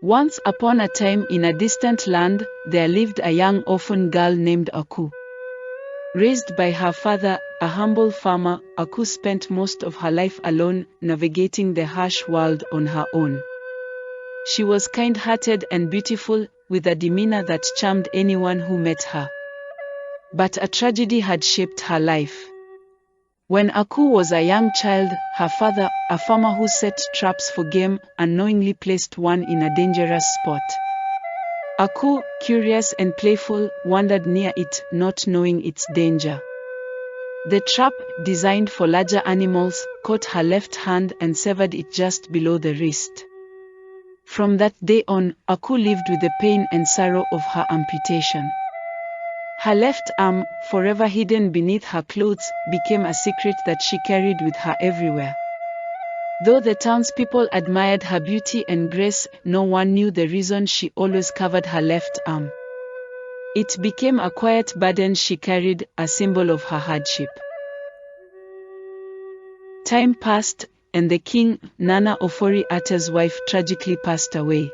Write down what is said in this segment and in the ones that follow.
Once upon a time in a distant land, there lived a young orphan girl named Aku. Raised by her father, a humble farmer, Aku spent most of her life alone, navigating the harsh world on her own. She was kind-hearted and beautiful, with a demeanor that charmed anyone who met her. But a tragedy had shaped her life. When Aku was a young child, her father, a farmer who set traps for game, unknowingly placed one in a dangerous spot. Aku, curious and playful, wandered near it, not knowing its danger. The trap, designed for larger animals, caught her left hand and severed it just below the wrist. From that day on, Aku lived with the pain and sorrow of her amputation. Her left arm, forever hidden beneath her clothes, became a secret that she carried with her everywhere. Though the townspeople admired her beauty and grace, no one knew the reason she always covered her left arm. It became a quiet burden she carried, a symbol of her hardship. Time passed, and the king, Nana Ofori-Atta's wife, tragically passed away.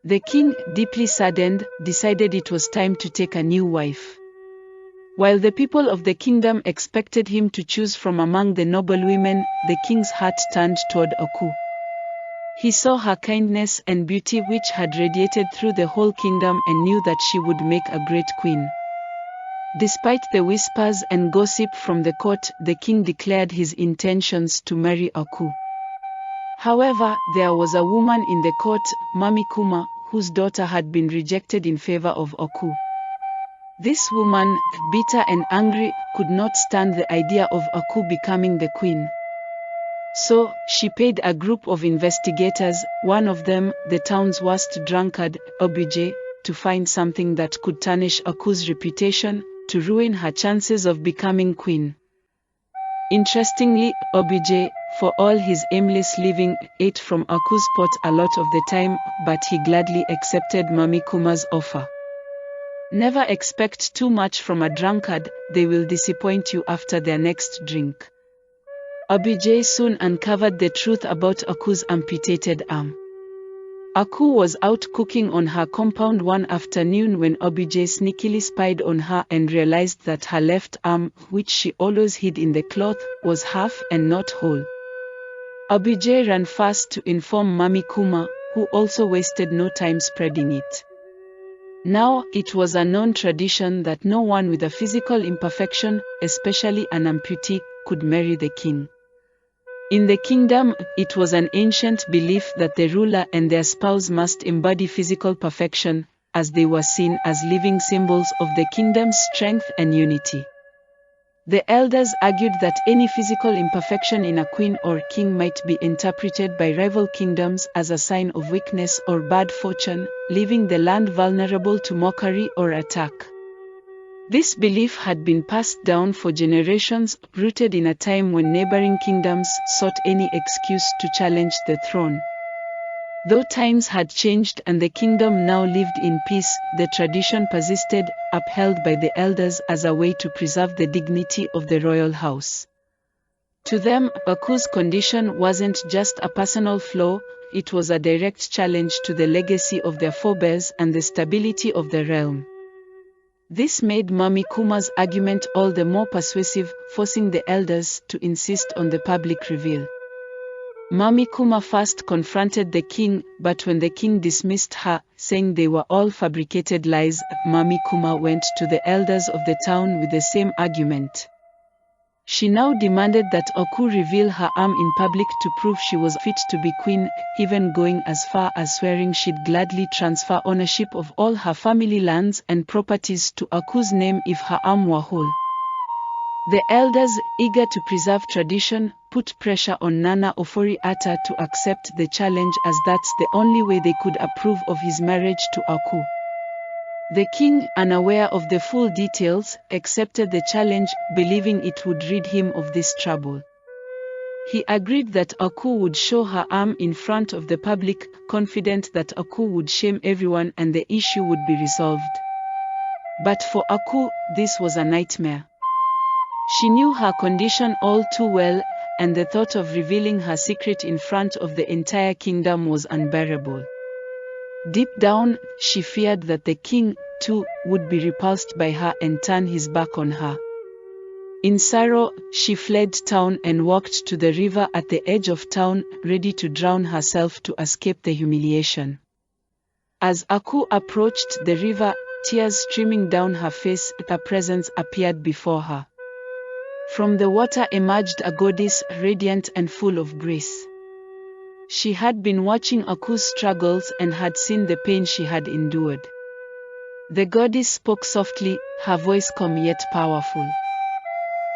The king, deeply saddened, decided it was time to take a new wife. While the people of the kingdom expected him to choose from among the noble women, the king's heart turned toward Aku. He saw her kindness and beauty which had radiated through the whole kingdom and knew that she would make a great queen. Despite the whispers and gossip from the court, the king declared his intentions to marry Aku. However, there was a woman in the court, Maame Kuma, whose daughter had been rejected in favor of Aku. This woman, bitter and angry, could not stand the idea of Aku becoming the queen. So, she paid a group of investigators, one of them, the town's worst drunkard, Obije, to find something that could tarnish Aku's reputation, to ruin her chances of becoming queen. Interestingly, Obije, for all his aimless living, ate from Aku's pot a lot of the time, but he gladly accepted Maame Kuma's offer. Never expect too much from a drunkard, they will disappoint you after their next drink. Obije soon uncovered the truth about Aku's amputated arm. Aku was out cooking on her compound one afternoon when Obije sneakily spied on her and realized that her left arm, which she always hid in the cloth, was half and not whole. Obije ran fast to inform Maame Kuma, who also wasted no time spreading it. Now, it was a known tradition that no one with a physical imperfection, especially an amputee, could marry the king. In the kingdom, it was an ancient belief that the ruler and their spouse must embody physical perfection, as they were seen as living symbols of the kingdom's strength and unity. The elders argued that any physical imperfection in a queen or king might be interpreted by rival kingdoms as a sign of weakness or bad fortune, leaving the land vulnerable to mockery or attack. This belief had been passed down for generations, rooted in a time when neighboring kingdoms sought any excuse to challenge the throne. Though times had changed and the kingdom now lived in peace, the tradition persisted, upheld by the elders as a way to preserve the dignity of the royal house. To them, Aku's condition wasn't just a personal flaw, it was a direct challenge to the legacy of their forebears and the stability of the realm. This made Maame Kuma's argument all the more persuasive, forcing the elders to insist on the public reveal. Maame Kuma first confronted the king, but when the king dismissed her, saying they were all fabricated lies, Maame Kuma went to the elders of the town with the same argument. She now demanded that Aku reveal her arm in public to prove she was fit to be queen, even going as far as swearing she'd gladly transfer ownership of all her family lands and properties to Aku's name if her arm were whole. The elders, eager to preserve tradition, put pressure on Nana Ofori-Atta to accept the challenge as that's the only way they could approve of his marriage to Aku. The king, unaware of the full details, accepted the challenge, believing it would rid him of this trouble. He agreed that Aku would show her arm in front of the public, confident that Aku would shame everyone and the issue would be resolved. But for Aku, this was a nightmare. She knew her condition all too well, and the thought of revealing her secret in front of the entire kingdom was unbearable. Deep down, she feared that the king, too, would be repulsed by her and turn his back on her. In sorrow, she fled town and walked to the river at the edge of town, ready to drown herself to escape the humiliation. As Aku approached the river, tears streaming down her face, a presence appeared before her. From the water emerged a goddess, radiant and full of grace. She had been watching Aku's struggles and had seen the pain she had endured. The goddess spoke softly, her voice calm yet powerful.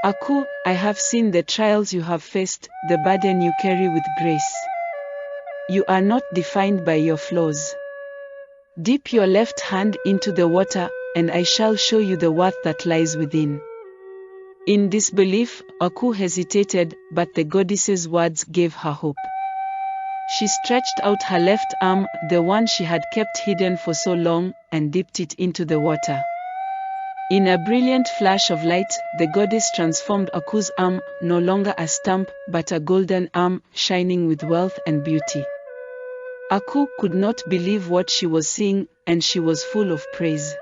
Aku, I have seen the trials you have faced, the burden you carry with grace. You are not defined by your flaws. Dip your left hand into the water, and I shall show you the worth that lies within. In disbelief, Aku hesitated, but the goddess's words gave her hope. She stretched out her left arm, the one she had kept hidden for so long, and dipped it into the water. In a brilliant flash of light, the goddess transformed Aku's arm, no longer a stump, but a golden arm, shining with wealth and beauty. Aku could not believe what she was seeing, and she was full of praise.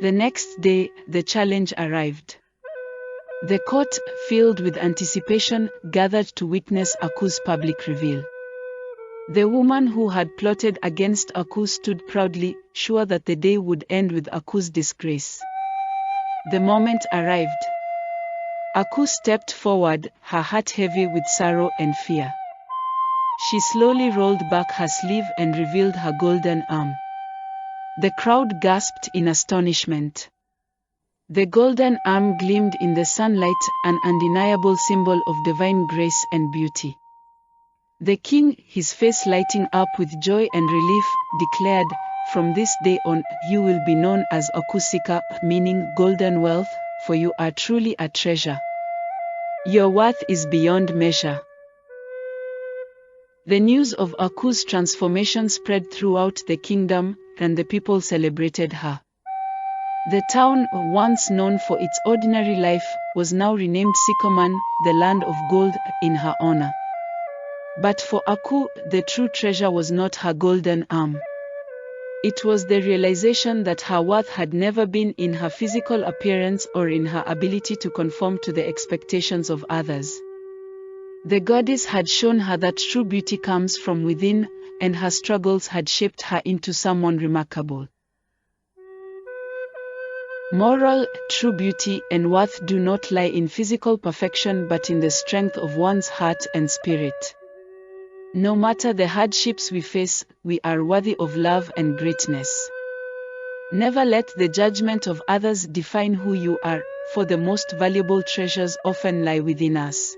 The next day, the challenge arrived. The court, filled with anticipation, gathered to witness Aku's public reveal. The woman who had plotted against Aku stood proudly, sure that the day would end with Aku's disgrace. The moment arrived. Aku stepped forward, her heart heavy with sorrow and fear. She slowly rolled back her sleeve and revealed her golden arm. The crowd gasped in astonishment. The golden arm gleamed in the sunlight, an undeniable symbol of divine grace and beauty. The king, his face lighting up with joy and relief, declared, "From this day on, you will be known as Akusika, meaning golden wealth, for you are truly a treasure. Your worth is beyond measure." The news of Aku's transformation spread throughout the kingdom, and the people celebrated her. The town, once known for its ordinary life, was now renamed Sikoman, the land of gold, in her honor. But for Aku, the true treasure was not her golden arm. It was the realization that her worth had never been in her physical appearance or in her ability to conform to the expectations of others. The goddess had shown her that true beauty comes from within, and her struggles had shaped her into someone remarkable. Moral, true beauty and worth do not lie in physical perfection but in the strength of one's heart and spirit. No matter the hardships we face, we are worthy of love and greatness. Never let the judgment of others define who you are, for the most valuable treasures often lie within us.